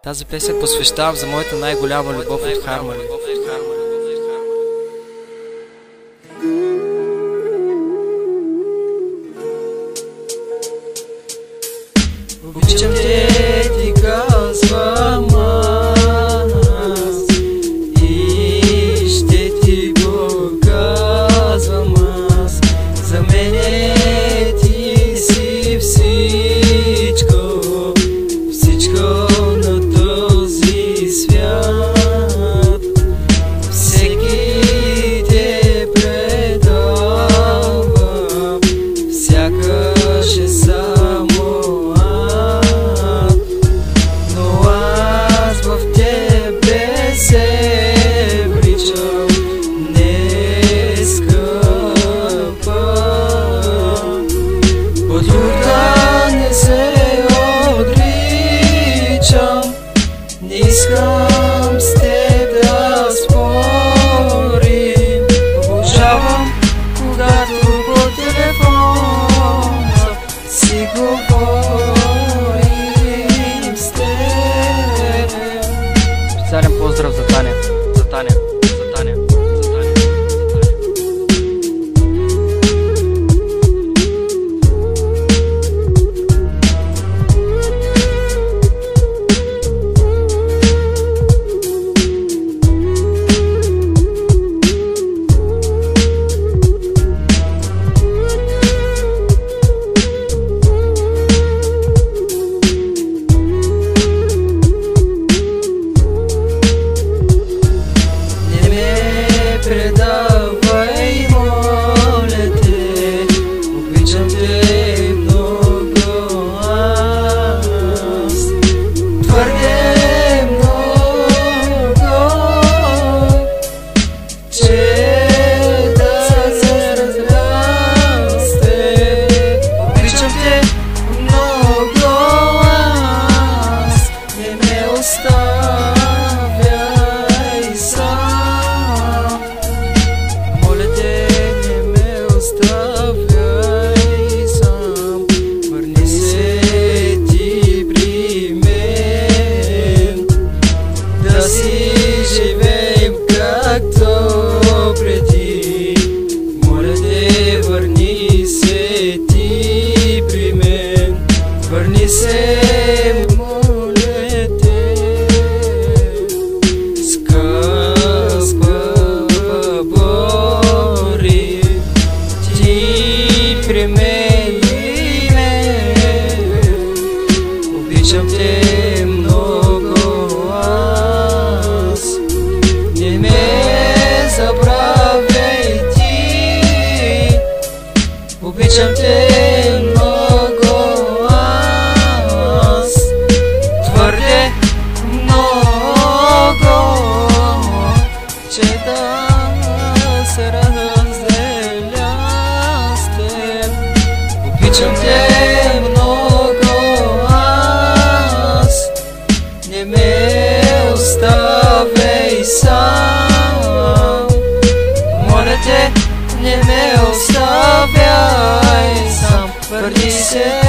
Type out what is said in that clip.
Тази песен посвещавам за моята най-голяма любов от Хармони. Обичам те, ти казвам аз, и ще ти го казвам аз. За мене ти си всичко, всичко на този свят. Всеки те предава, сякаш е само ад, но аз в тебе се вличам, не скъпа. От друга не се отричам, не искам с теб да спорим. Обожавам, когато по телефона си говорим с теб. Специален поздрав за Таня, за Таня, за Таня, за Таня. Предавай, моля те, обичам те много аз, твърде много, че да се разрасте. Обичам те много аз, не ме оставяй сам. Оставяй сам, върни се ти при мен, да си живеем както преди. Моля те, върни се ти при мен, върни се, моля те. Скъпа Бори, примени ме, обичам те много аз, не ме забравяй ти, обичам те много аз, твърде много, че да се разделя с теб. Обичам те много аз, не ме оставяй сам. Моля те, не ме оставяй сам, върни се.